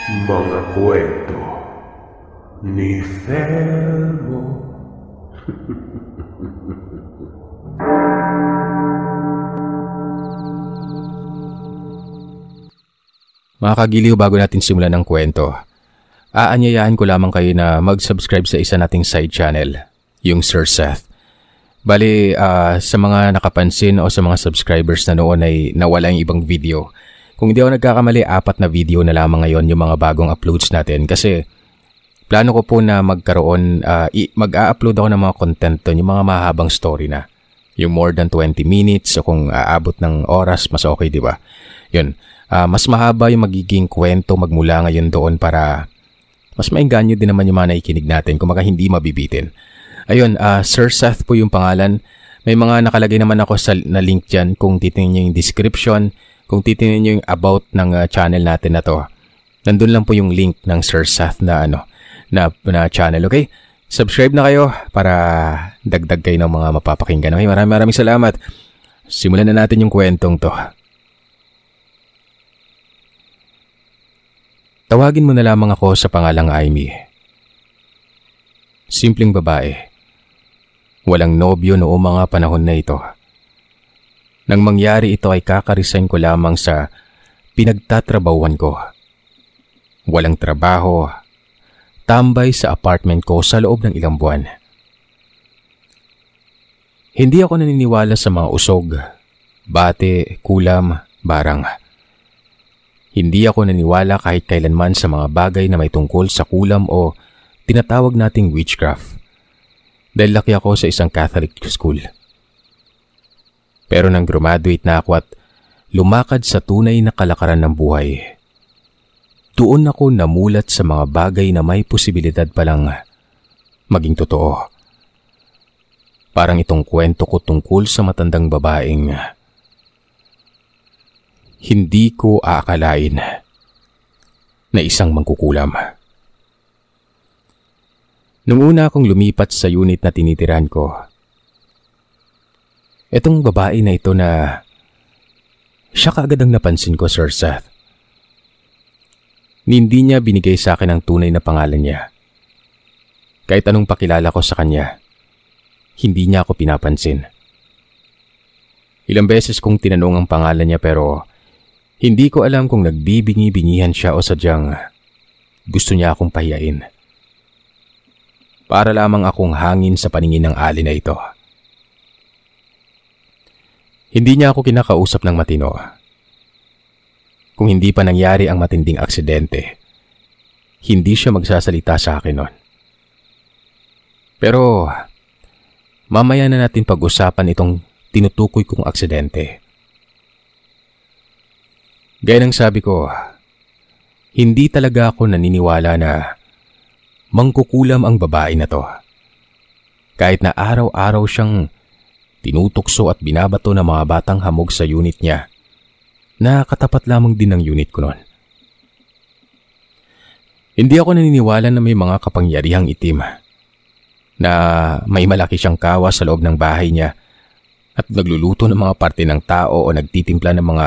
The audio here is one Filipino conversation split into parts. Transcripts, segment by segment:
Mga kwento ni Felmo. Mga kagiliw, bago natin simulan ng kwento, aanyayahan ko lamang kayo na mag-subscribe sa isa nating side channel, yung Sir Seth. Bali, sa mga nakapansin o sa mga subscribers na noon ay nawala yung ibang video. Kung hindi ako nagkakamali, 4 na video na lamang ngayon yung mga bagong uploads natin. Kasi plano ko po na magkaroon, mag-a-upload ako ng mga content doon, yung mga mahabang story na. Yung more than 20 minutes o kung aabot ng oras, mas okay, di ba? Yun. Mas mahaba yung magiging kwento magmula ngayon doon para mas maengganyo din naman yung mga naikinig natin kung hindi mabibitin. Ayun, Sir Seth po yung pangalan. May mga nakalagay naman ako na link dyan kung titingnan nyo yung description, kung titingnan nyo yung about ng channel natin na to. Nandun lang po yung link ng Sir Seth na channel, okay? Subscribe na kayo para dagdag kayo ng mga mapapakinggan. Okay, maraming salamat. Simulan na natin yung kwentong to. Tawagin mo na lamang ako sa pangalang Amy. Simpleng babae. Walang nobyo noong mga panahon na ito. Nang mangyari ito ay kakaresign ko lamang sa pinagtatrabahuan ko. Walang trabaho. Tambay sa apartment ko sa loob ng ilang buwan. Hindi ako naniniwala sa mga usog, bate, kulam, barang. Hindi ako naniwala kahit kailanman sa mga bagay na may tungkol sa kulam o tinatawag nating witchcraft. Dahil laki ako sa isang Catholic school. Pero nang graduate na ako at lumakad sa tunay na kalakaran ng buhay, doon ako namulat sa mga bagay na may posibilidad palang maging totoo. Parang itong kwento ko tungkol sa matandang babaeng hindi ko aakalain na isang mangkukulam. Nung una akong lumipat sa unit na tinitirahan ko, etong babae na ito na siya kaagad ang napansin ko, Sir Seth. Hindi niya binigay sa akin ang tunay na pangalan niya. Kahit anong pakilala ko sa kanya, hindi niya ako pinapansin. Ilang beses kong tinanong ang pangalan niya pero hindi ko alam kung nagbibingi-bingihan siya o sadyang gusto niya akong pahiyain. Para lamang akong hangin sa paningin ng ali na ito. Hindi niya ako kinakausap ng matino. Kung hindi pa nangyari ang matinding aksidente, hindi siya magsasalita sa akin noon. Pero mamaya na natin pag-usapan itong tinutukoy kong aksidente. Gaya ng sabi ko, hindi talaga ako naniniwala na mangkukulam ang babae na to. Kahit na araw-araw siyang tinutukso at binabato ng mga batang hamog sa unit niya, na katapat lamang din ng unit ko noon. Hindi ako naniniwala na may mga kapangyarihang itim na may malaki siyang kawa sa loob ng bahay niya at nagluluto ng mga parte ng tao o nagtitimpla ng mga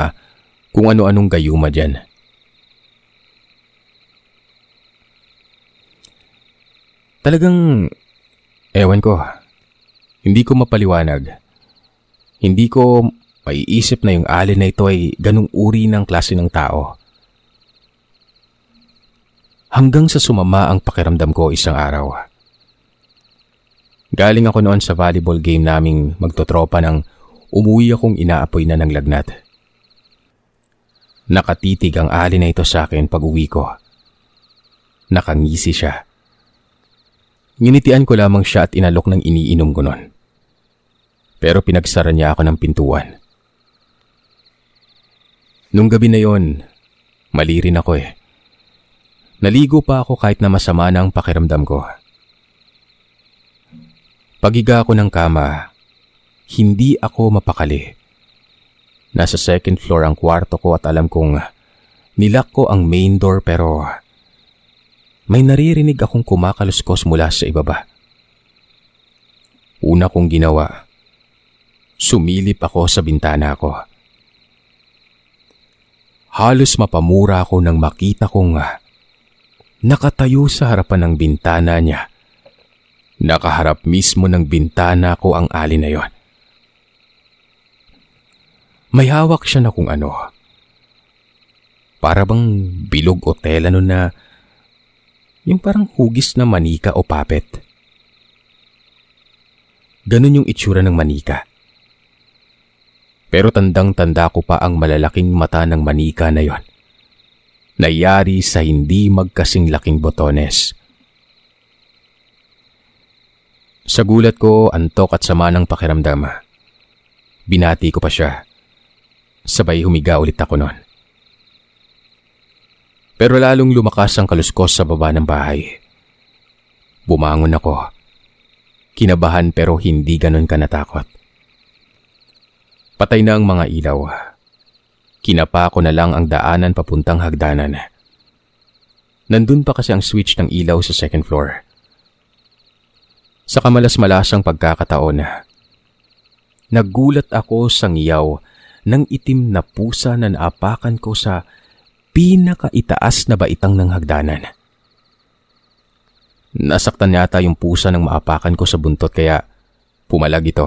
kung ano-anong gayuma dyan. Talagang, ewan ko, hindi ko mapaliwanag. Hindi ko maiisip na yung alien na ito ay ganung uri ng klase ng tao. Hanggang sa sumama ang pakiramdam ko isang araw. Galing ako noon sa volleyball game naming magtotropa nang umuwi akong inaapoy na ng lagnat. Nakatitig ang ali na ito sa akin pag uwi ko. Nakangisi siya. Nginitian ko lamang siya at inalok ng iniinom ko noon. Pero pinagsara niya ako ng pintuan. Nung gabi na yon, mali rin ako eh. Naligo pa ako kahit na masama na ang pakiramdam ko. Pagiga ako ng kama, hindi ako mapakali. Nasa second floor ang kwarto ko at alam kong nilak ko ang main door pero may naririnig akong kumakaluskos mula sa ibaba. Una kong ginawa, sumilip ako sa bintana ko. Halos mapamura ako nang makita kong nakatayo sa harapan ng bintana niya. Nakaharap mismo ng bintana ko ang alien na yon. May hawak siya na kung ano. Para bang bilog o tela nun na yung parang hugis na manika o puppet. Ganun yung itsura ng manika. Pero tandang-tanda ko pa ang malalaking mata ng manika na yon. Nayari sa hindi magkasing laking botones. Sa gulat ko, antok at sama ng pakiramdam. Binati ko pa siya. Sabay humiga ulit ako noon. Pero lalong lumakas ang kaluskos sa baba ng bahay. Bumangon ako. Kinabahan pero hindi ganon ka natakot. Patay na ang mga ilaw. Kinapa ko na lang ang daanan papuntang hagdanan. Nandun pa kasi ang switch ng ilaw sa second floor. Sa kamalas-malasang pagkakataon, nagulat ako sa ngiyaw ng itim na pusa na naapakan ko sa pinakaitaas na baitang ng hagdanan. Nasaktan yata yung pusa nang maapakan ko sa buntot kaya pumalag ito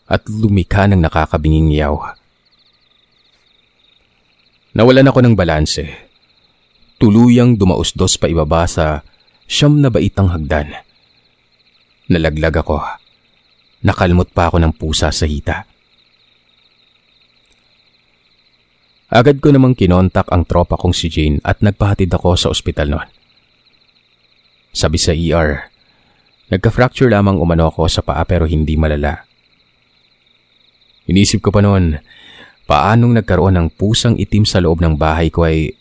at lumika ng nakakabinging ngiyaw. Nawalan ako ng balanse. Tuluyang dumausdos pa ibaba sa 9 na baitang hagdan. Nalaglag ako. Nakalmot pa ako ng pusa sa hita. Agad ko namang kinontak ang tropa kong si Jane at nagpahatid ako sa ospital noon. Sabi sa ER, nagka-fracture lamang umano ako sa paa pero hindi malala. Inisip ko pa noon, paanong nagkaroon ng pusang itim sa loob ng bahay ko ay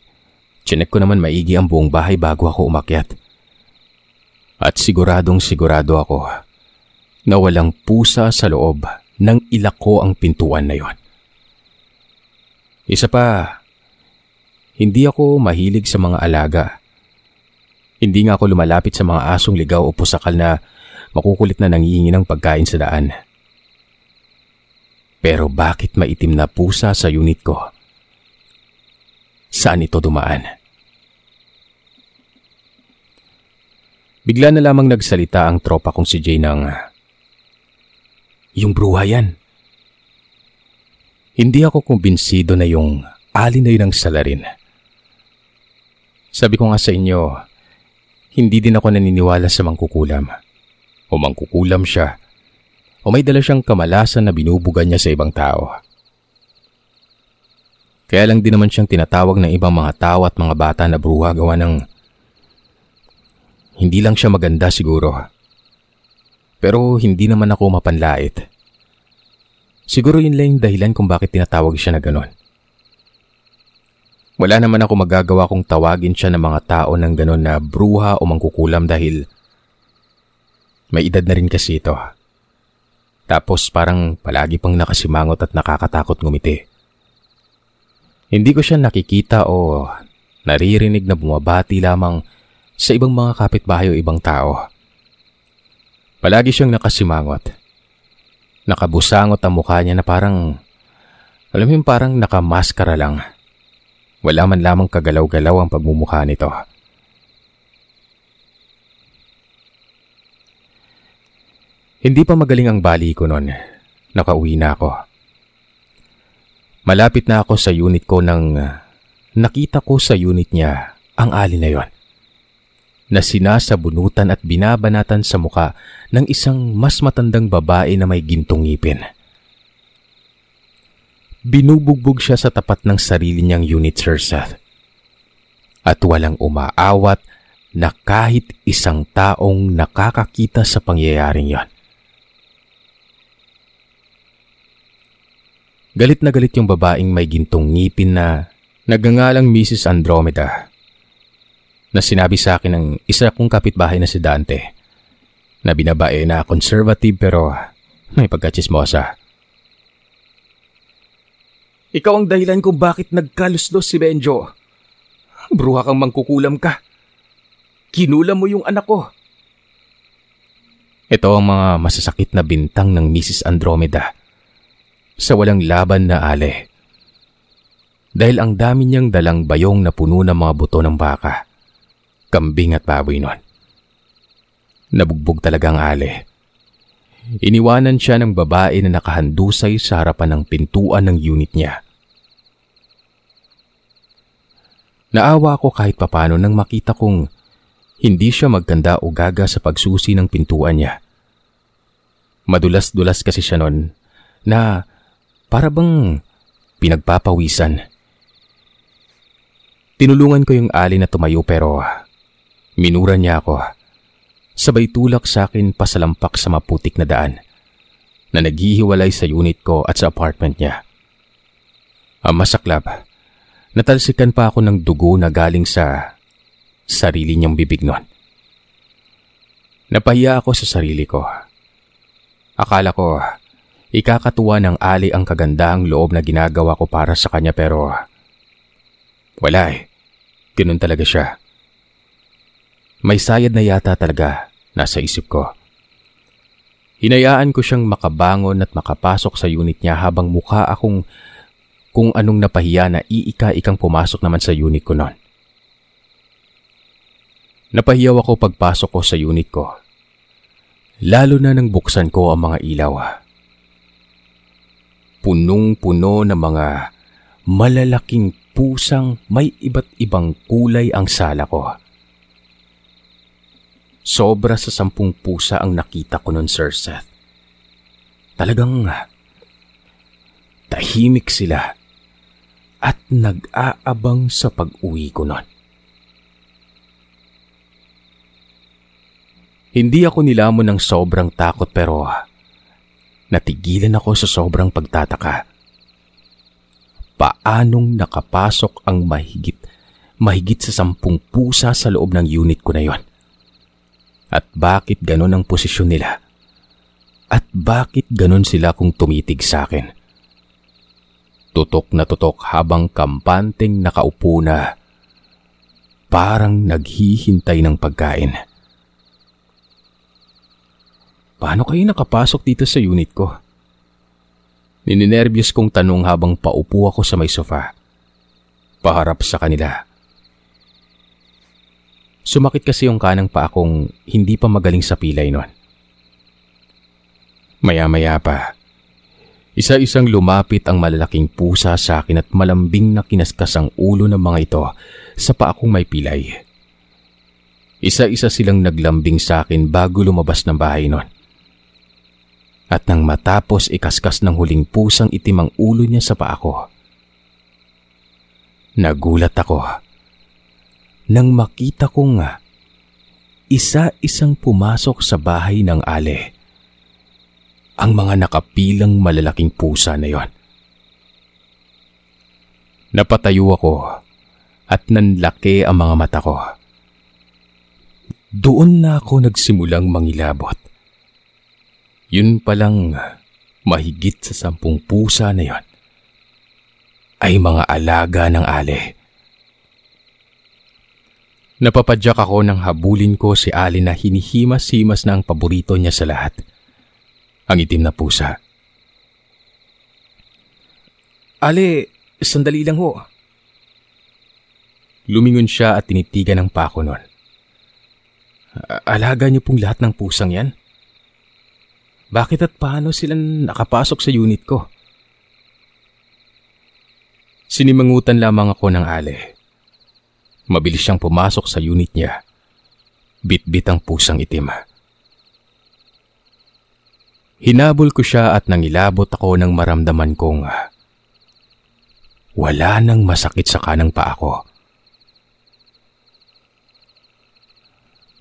chinek ko naman maigi ang buong bahay bago ako umakyat. At siguradong sigurado ako na walang pusa sa loob nang ilako ang pintuan na yon. Isa pa, hindi ako mahilig sa mga alaga. Hindi nga ako lumalapit sa mga asong ligaw o pusakal na makukulit na nangihingi ng pagkain sa daan. Pero bakit maitim na pusa sa unit ko? Saan ito dumaan? Bigla na lamang nagsalita ang tropa kong si Jay ng, "Yung bruha yan." Hindi ako kumbinsido na yung alien na yun ang salarin. Sabi ko nga sa inyo, hindi din ako naniniwala sa mangkukulam. O mangkukulam siya, o may dala siyang kamalasan na binubugan niya sa ibang tao. Kaya lang din naman siyang tinatawag ng ibang mga tao at mga bata na bruha gawa ng hindi lang siya maganda siguro. Pero hindi naman ako mapanlait. Siguro yun lang yung dahilan kung bakit tinatawag siya na ganon. Wala naman ako magagawa kung tawagin siya ng mga tao ng ganon na bruha o mangkukulam dahil may edad na rin kasi ito. Tapos parang palagi pang nakasimangot at nakakatakot ngumiti. Hindi ko siya nakikita o naririnig na bumabati lamang sa ibang mga kapitbahay o ibang tao. Palagi siyang nakasimangot. Nakabusangot ang mukha niya na parang, alam mo yung parang nakamaskara lang. Wala man lamang kagalaw-galaw ang pagmumukha nito. Hindi pa magaling ang bali ko noon. Nakauwi na ako. Malapit na ako sa unit ko nang nakita ko sa unit niya ang alien na yon, na sinasabunutan at binabanatan sa muka ng isang mas matandang babae na may gintong ngipin. Binubugbog siya sa tapat ng sarili niyang unit, Sir Seth. At walang umaawat na kahit isang taong nakakakita sa pangyayaring yon. Galit na galit yung babaeng may gintong ngipin na nagngangalang Mrs. Andromeda, na sinabi sa akin ng isa kong kapitbahay na si Dante, na binabae na conservative pero may pagkatsismosa. "Ikaw ang dahilan kung bakit nagkaluslos si Benjo. Bruha kang mangkukulam ka. Kinulam mo yung anak ko." Ito ang mga masasakit na bintang ng Mrs. Andromeda sa walang laban na ale. Dahil ang dami niyang dalang bayong na puno ng mga buto ng baka. kambing at baboy nun. Nabugbog talaga ang Ali. Iniwanan siya ng babae na nakahandusay sa harapan ng pintuan ng unit niya. Naawa ako kahit papano nang makita kong hindi siya magkanda o gaga sa pagsusi ng pintuan niya. Madulas-dulas kasi siya nun na para bang pinagpapawisan. Tinulungan ko yung Ali na tumayo pero minura niya ako. Sabay tulak sa akin pasalampak sa maputik na daan na naghihiwalay sa unit ko at sa apartment niya. Ang masaklap, natalsikan pa ako ng dugo na galing sa sarili niyang bibig nun. Napahiya ako sa sarili ko. Akala ko, ikakatuwa ng Ali ang kagandahang loob na ginagawa ko para sa kanya pero wala eh. Ganun talaga siya. May sayad na yata talaga nasa isip ko. Hinayaan ko siyang makabangon at makapasok sa unit niya habang mukha akong kung anong napahiya na iika-ikang pumasok naman sa unit ko noon. Napahiyaw ako pagpasok ko sa unit ko. Lalo na nang buksan ko ang mga ilaw. Punong-puno ng mga malalaking pusang may iba't ibang kulay ang sala ko. Sobra sa 10 pusa ang nakita ko nun, Sir Seth. Talagang tahimik sila at nag-aabang sa pag-uwi ko nun. Hindi ako nilamon ng sobrang takot pero natigilan ako sa sobrang pagtataka. Paanong nakapasok ang mahigit sa 10 pusa sa loob ng unit ko na yon? At bakit ganon ang posisyon nila? At bakit ganon sila kung tumitig sa akin? Tutok na tutok habang kampanteng nakaupo na parang naghihintay ng pagkain. Paano kayo nakapasok dito sa unit ko? Nininervyos kong tanong habang paupo ako sa may sofa, paharap sa kanila. Sumakit kasi yung kanang paa kong hindi pa magaling sa pilay nun. Maya-maya pa, isa-isang lumapit ang malalaking pusa sa akin at malambing na kinaskas ang ulo ng mga ito sa paa kong may pilay. Isa-isa silang naglambing sa akin bago lumabas ng bahay nun. At nang matapos ikaskas ng huling pusang itim ang ulo niya sa paa ko, nagulat ako nang makita kong isa-isang pumasok sa bahay ng Ali. Ang mga nakapilang malalaking pusa na yon. Napatayo ako at nanlaki ang mga mata ko. Doon na ako nagsimulang mangilabot. Yun palang mahigit sa 10 pusa na yon ay mga alaga ng Ali. Napapadyak ako nang habulin ko si Ali na hinihimas-himas na ang paborito niya sa lahat, ang itim na pusa. Ali, sandali lang ho. Lumingon siya at tinitigan ng pako nun. Alaga niyo pong lahat ng pusang yan? Bakit at paano sila nakapasok sa unit ko? Sinimangutan lamang ako ng Ali. Mabilis siyang pumasok sa unit niya. Bit-bit ang pusang itim. Hinabol ko siya at nangilabot ako nang maramdaman kong wala nang masakit sa kanang paa ko.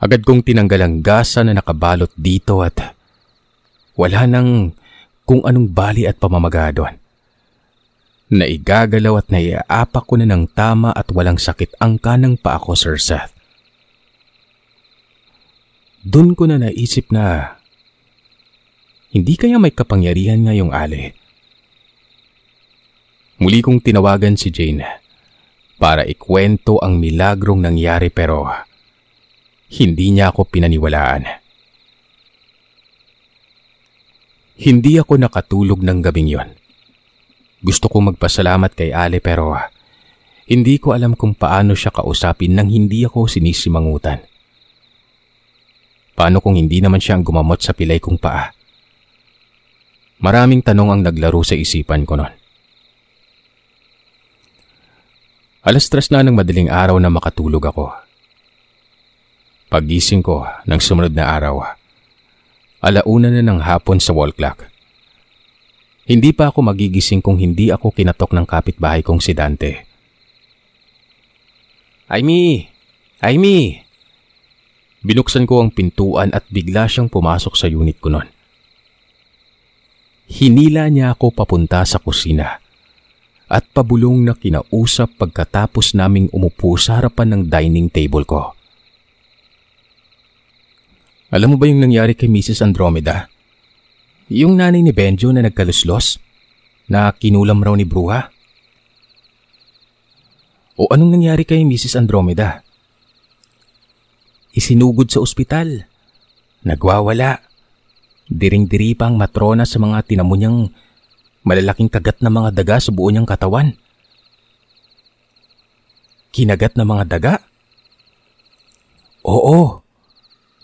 Agad kong tinanggal ang gasa na nakabalot dito at wala nang kung anong bali at pamamaga doon. Naigagalaw at naiaapak ko na ng tama at walang sakit ang kanang paa ko, Sir Seth. Doon ko na naisip na hindi kaya may kapangyarihan nga yung Ali. Muli kong tinawagan si Jane para ikwento ang milagrong nangyari pero hindi niya ako pinaniwalaan. Hindi ako nakatulog ng gabing yon. Gusto kong magpasalamat kay Ali pero Hindi ko alam kung paano siya kausapin nang hindi ako sinisimangutan. Paano kung hindi naman siya ang gumamot sa pilay kong paa? Maraming tanong ang naglaro sa isipan ko noon. 3:00 na ng madaling araw na makatulog ako. Paggising ko ng sumunod na araw, 1:00 na ng hapon sa wall clock. Hindi pa ako magigising kung hindi ako kinatok ng kapitbahay kong si Dante. Aimee! Aimee! Binuksan ko ang pintuan at bigla siyang pumasok sa unit ko noon. Hinila niya ako papunta sa kusina at pabulong na kinausap pagkatapos naming umupo sa harapan ng dining table ko. Alam mo ba yung nangyari kay Mrs. Andromeda? Yung nanay ni Benjo na nagkaluslos? Na kinulam raw ni Bruha? O anong nangyari kay Mrs. Andromeda? Isinugod sa ospital. Nagwawala. Diring-diri pa ang matrona sa mga tinamo niyang malalaking kagat na mga daga sa buo niyang katawan. Kinagat na mga daga? Oo.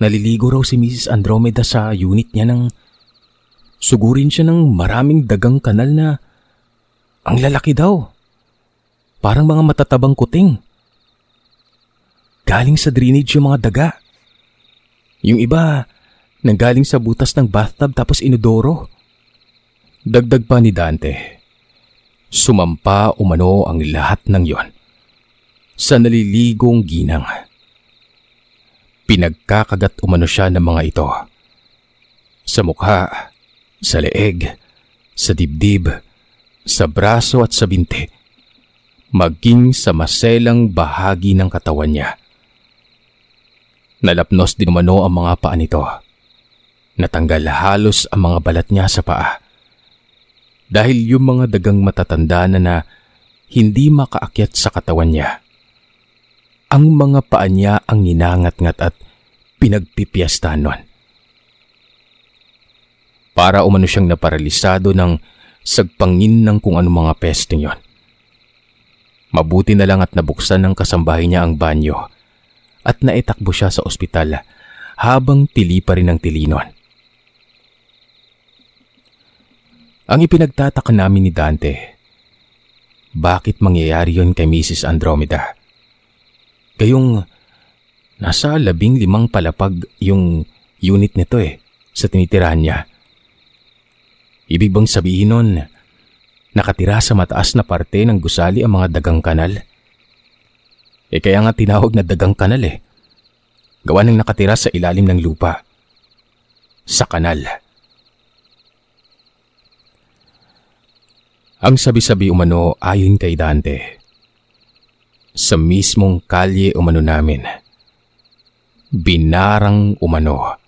Naliligo raw si Mrs. Andromeda sa unit niya nang sugurin siya ng maraming dagang kanal na ang lalaki daw. Parang mga matatabang kuting. Galing sa drainage yung mga daga. Yung iba, nanggaling sa butas ng bathtub tapos inodoro. Dagdag pa ni Dante, sumampa umano ang lahat ng yon sa naliligong ginang. Pinagkakagat umano siya ng mga ito. Sa mukha, sa leeg, sa dibdib, sa braso at sa binti, maging sa maselang bahagi ng katawan niya. Nalapnos din umano ang mga paa nito. Natanggal halos ang mga balat niya sa paa. Dahil yung mga dagang matatanda na hindi makaakyat sa katawan niya. Ang mga paa niya ang ninangat-ngat at pinagpipiyastahan nun. Para umano siyang naparalisado ng sagpangin ng kung anong mga pesting yon. Mabuti na lang at nabuksan ng kasambahay niya ang banyo at naitakbo siya sa ospital habang tili pa rin ang tili nun. Ang ipinagtataka namin ni Dante, bakit mangyayari yon kay Mrs. Andromeda? Gayong nasa 15 palapag yung unit nito sa tinitirahan niya. Ibig bang sabihin nun, nakatira sa mataas na parte ng gusali ang mga dagang kanal? Kaya nga tinawag na dagang kanal Gawa ng nakatira sa ilalim ng lupa. Sa kanal. Ang sabi-sabi umano ayon kay Dante, sa mismong kalye umano namin, binarang umano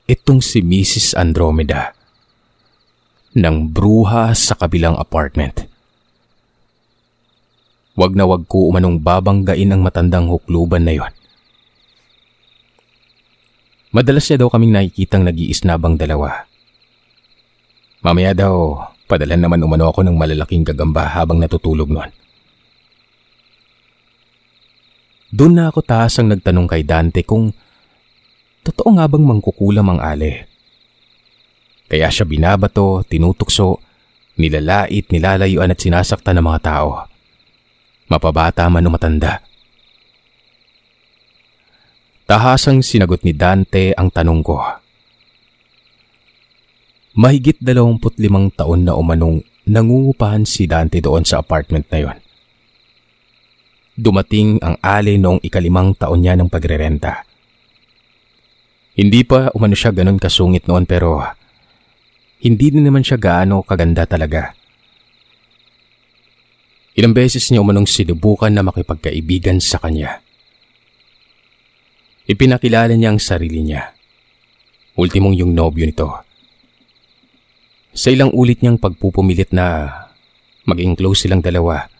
itong si Mrs. Andromeda ng bruha sa kabilang apartment. Wag na wag ko umanong babanggain ang matandang hukluban na yon. Madalas niya daw kaming nakikitang nag-iisnabang dalawa. Mamaya daw, padalan naman umano ako ng malalaking gagamba habang natutulog noon. Doon na ako tahasang nagtanong kay Dante kung totoo nga bang mangkukulam ang ale. Kaya siya binabato, tinutukso, nilalait, nilalayuan at sinasaktan ng mga tao. Mapabata man o matanda. Tahasang sinagot ni Dante ang tanong ko. Mahigit 25 taon na umanong nangungupahan si Dante doon sa apartment na yon. Dumating ang ale noong 5 taon niya ng pagrerenta. Hindi pa umano siya ganun kasungit noon pero hindi din naman siya gaano kaganda talaga. Ilang beses niya umanong sinubukan na makipagkaibigan sa kanya. Ipinakilala niya ang sarili niya. Ultimong yung nobyo nito. Sa ilang ulit niyang pagpupumilit na maging close silang dalawa,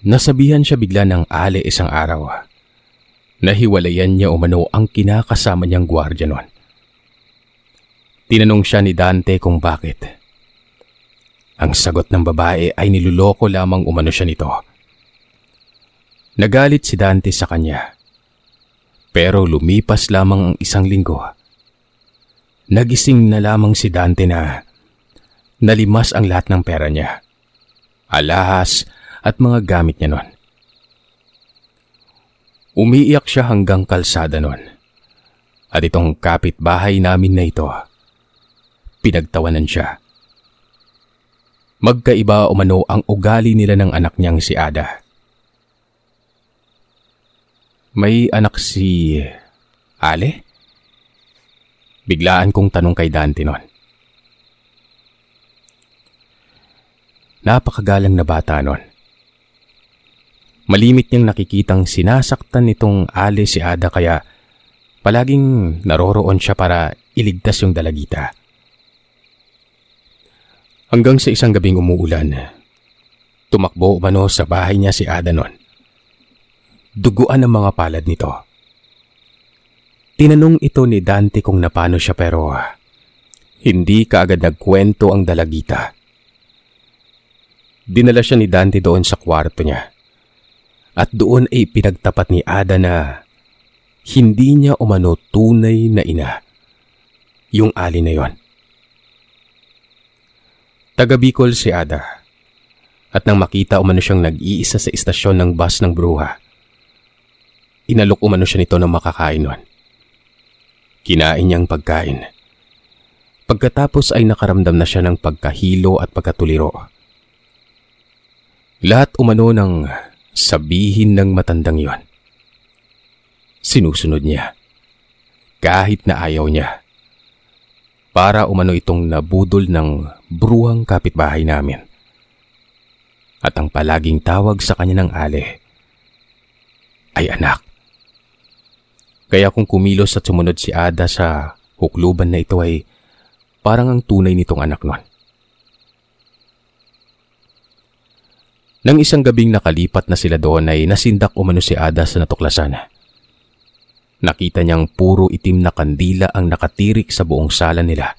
nasabihan siya bigla ng ale isang araw. Nahiwalayan niya umano ang kinakasama niyang gwardiya noon. Tinanong siya ni Dante kung bakit. Ang sagot ng babae ay niluloko lamang umano siya nito. Nagalit si Dante sa kanya. Pero lumipas lamang ang 1 linggo. Nagising na lamang si Dante na nalimas ang lahat ng pera niya, alahas at mga gamit niya noon. Umiiyak siya hanggang kalsada noon. At itong kapitbahay namin na ito, pinagtawanan siya. Magkaiba umano ang ugali nila ng anak niyang si Ada. May anak si Ale? Biglaan kong tanong kay Dante noon. Napakagalang na bata noon. Malimit niyang nakikitang sinasaktan nitong Ale si Ada kaya palaging naroroon siya para iligtas yung dalagita. Hanggang sa isang gabing umuulan, tumakbo umano sa bahay niya si Ada noon. Duguan ang mga palad nito. Tinanong ito ni Dante kung napano siya pero hindi kaagad nagkwento ang dalagita. Dinala siya ni Dante doon sa kwarto niya at doon ay pinagtapat ni Ada na hindi niya umano tunay na ina, yung Ali na yon. Taga Bicol si Ada at nang makita umano siyang nag-iisa sa istasyon ng bus ng bruha, inalok umano siya nito ng makakain nun. Kinain niyang pagkain. Pagkatapos ay nakaramdam na siya ng pagkahilo at pagkatuliro. Lahat umano ng sabihin ng matandang yon, sinusunod niya, kahit na ayaw niya. Para umano itong nabudol ng bruhang kapitbahay namin. At ang palaging tawag sa kanya ng Ale ay anak. Kaya kung kumilos at sumunod si Ada sa hukluban na ito ay parang ang tunay nitong anak nun. Nang isang gabing nakalipat na sila doon ay nasindak umano si Ada sa natuklasan. Nakita niyang puro itim na kandila ang nakatirik sa buong sala nila.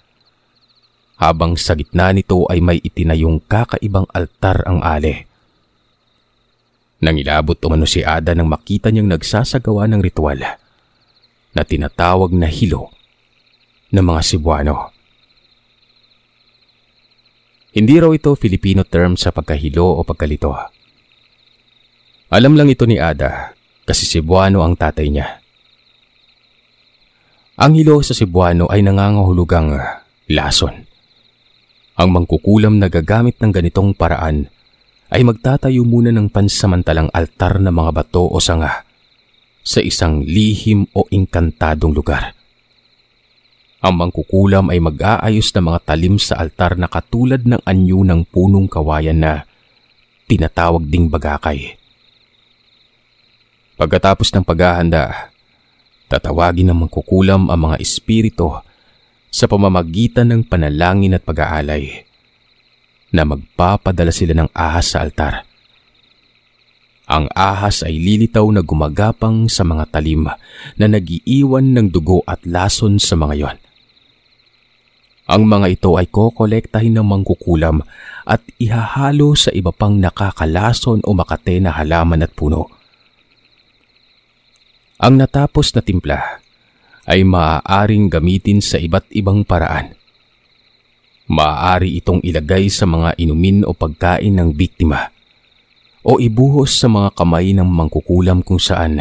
Habang sa gitna nito ay may itinayong kakaibang altar ang Ale. Nangilabot umano si Ada nang makita niyang nagsasagawa ng ritual na tinatawag na hilo ng mga Cebuano. Hindi raw ito Filipino term sa pagkahilo o pagkalito. Alam lang ito ni Ada kasi Cebuano ang tatay niya. Ang hilo sa Cebuano ay nangangahulugang lason. Ang mangkukulam na gagamit ng ganitong paraan ay magtatayo muna ng pansamantalang altar na mga bato o sanga sa isang lihim o inkantadong lugar. Ang mangkukulam ay mag-aayos ng mga talim sa altar na katulad ng anyo ng punong kawayan na tinatawag ding bagakay. Pagkatapos ng paghahanda, tatawagin ng mangkukulam ang mga espiritu sa pamamagitan ng panalangin at pag-aalay na magpapadala sila ng ahas sa altar. Ang ahas ay lilitaw na gumagapang sa mga talim na nagiiwan ng dugo at lason sa mga yon. Ang mga ito ay kokolektahin ng mangkukulam at ihahalo sa iba pang nakakalason o makate na halaman at puno. Ang natapos na timpla ay maaaring gamitin sa iba't ibang paraan. Maaari itong ilagay sa mga inumin o pagkain ng biktima o ibuhos sa mga kamay ng mangkukulam kung saan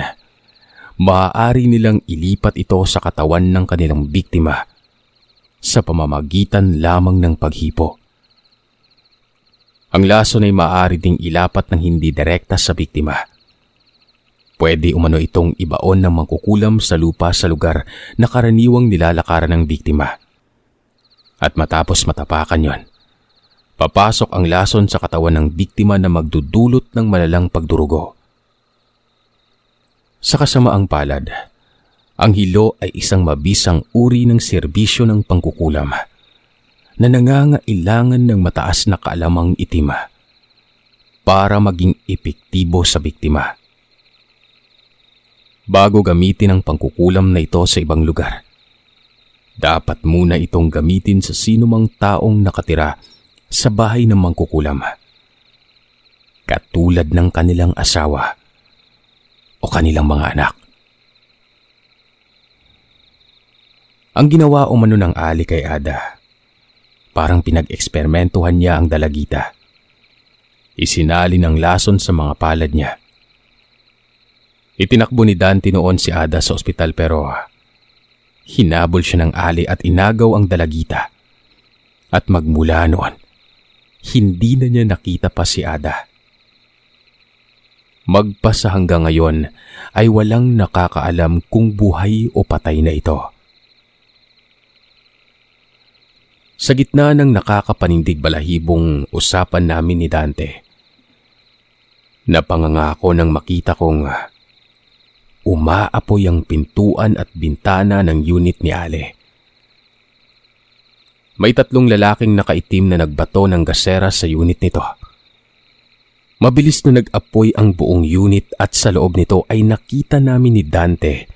maaari nilang ilipat ito sa katawan ng kanilang biktima sa pamamagitan lamang ng paghipo. Ang lason ay maaari ding ilapat ng hindi direkta sa biktima. Pwede umano itong ibaon ng mangkukulam sa lupa sa lugar na karaniwang nilalakaran ng biktima. At matapos matapakan yon, papasok ang lason sa katawan ng biktima na magdudulot ng malalang pagdurugo. Sa kasamaang palad, ang hilo ay isang mabisang uri ng serbisyo ng pangkukulam na nangangailangan ng mataas na kaalamang itim para maging epektibo sa biktima. Bago gamitin ang pangkukulam na ito sa ibang lugar, dapat muna itong gamitin sa sinumang taong nakatira sa bahay ng mangkukulam. Katulad ng kanilang asawa o kanilang mga anak. Ang ginawa umano ng Ali kay Ada, parang pinag-eksperimentuhan niya ang dalagita. Isinali ng lason sa mga palad niya. Itinakbo ni Dante noon si Ada sa ospital pero hinabol siya ng Ali at inagaw ang dalagita. At magmula noon, hindi na niya nakita pa si Ada. Magpasa hanggang ngayon ay walang nakakaalam kung buhay o patay na ito. Sa gitna ng nakakapanindig balahibong usapan namin ni Dante, napangangako nang makita kong umaapoy ang pintuan at bintana ng unit ni Ale. May 3 lalaking nakaitim na nagbato ng gasera sa unit nito. Mabilis na nag-apoy ang buong unit at sa loob nito ay nakita namin ni Dante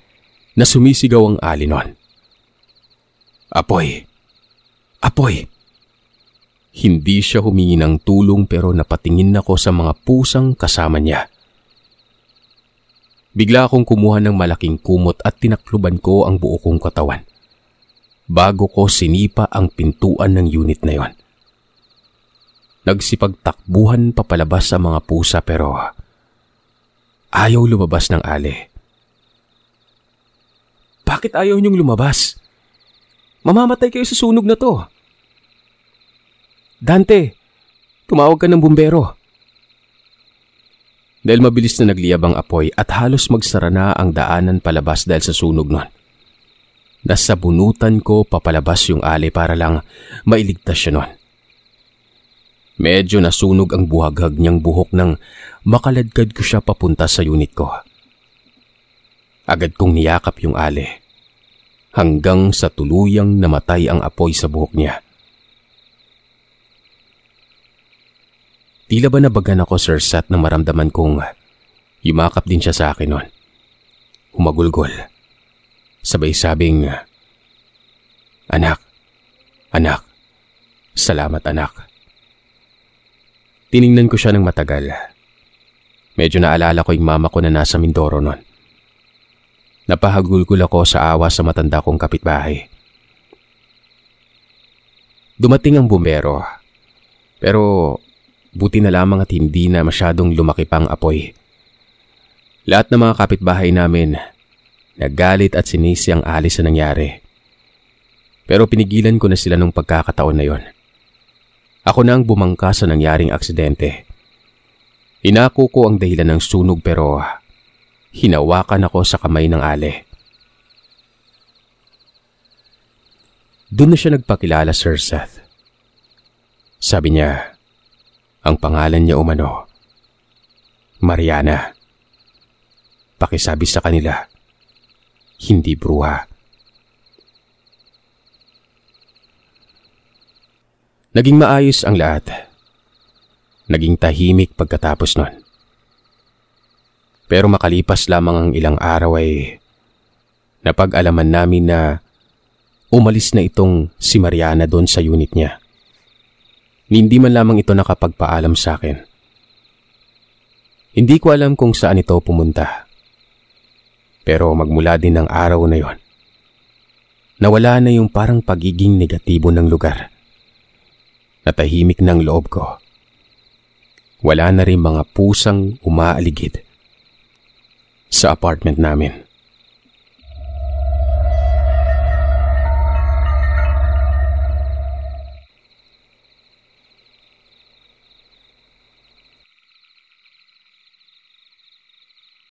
na sumisigaw ang Ali nun. Apoy! Apoy! Hindi siya humingi ng tulong pero napatingin ako sa mga pusang kasama niya. Bigla akong kumuha ng malaking kumot at tinakluban ko ang buo kong katawan. Bago ko sinipa ang pintuan ng unit na yon. Nagsipagtakbuhan papalabas sa mga pusa pero ayaw lumabas ng Ali. Bakit ayaw niyong lumabas? Mamamatay kayo sa sunog na to. Dante, tumawag ka ng bumbero. Dahil mabilis na nagliyab ang apoy at halos magsara na ang daanan palabas dahil sa sunog nun. Nasabunutan ko papalabas yung Ali para lang mailigtas siya nun. Medyo nasunog ang buhaghag niyang buhok nang makaladkad ko siya papunta sa unit ko. Agad kong niyakap yung Ali hanggang sa tuluyang namatay ang apoy sa buhok niya. Tila ba nabagan ako, Sir Seth, na maramdaman kong yumakap din siya sa akin nun. Humagulgol. Sabay sabing, Anak, anak, salamat anak. Tiningnan ko siya ng matagal. Medyo naalala ko yung mama ko na nasa Mindoro nun. Napahagulgol ako sa awa sa matanda kong kapitbahay. Dumating ang bumbero, pero buti na lamang at hindi na masyadong lumaki pang apoy. Lahat ng mga kapitbahay namin nagalit at sinisi ang Ali sa nangyari. Pero pinigilan ko na sila nung pagkakataon na yon. Ako na ang bumangka sa nangyaring aksidente. Inako ko ang dahilan ng sunog pero hinawakan ako sa kamay ng Ali. Doon na siya nagpakilala, Sir Seth. Sabi niya, ang pangalan niya umano, Mariana. Pakisabi sa kanila, hindi bruha. Naging maayos ang lahat. Naging tahimik pagkatapos nun. Pero makalipas lamang ang ilang araw ay napag-alaman namin na umalis na itong si Mariana doon sa unit niya. Hindi man lamang ito nakapagpaalam sa akin. Hindi ko alam kung saan ito pumunta. Pero magmula din ng araw na yon, nawala na yung parang pagiging negatibo ng lugar. Natahimik ng loob ko. Wala na rin mga pusang umaaligid sa apartment namin.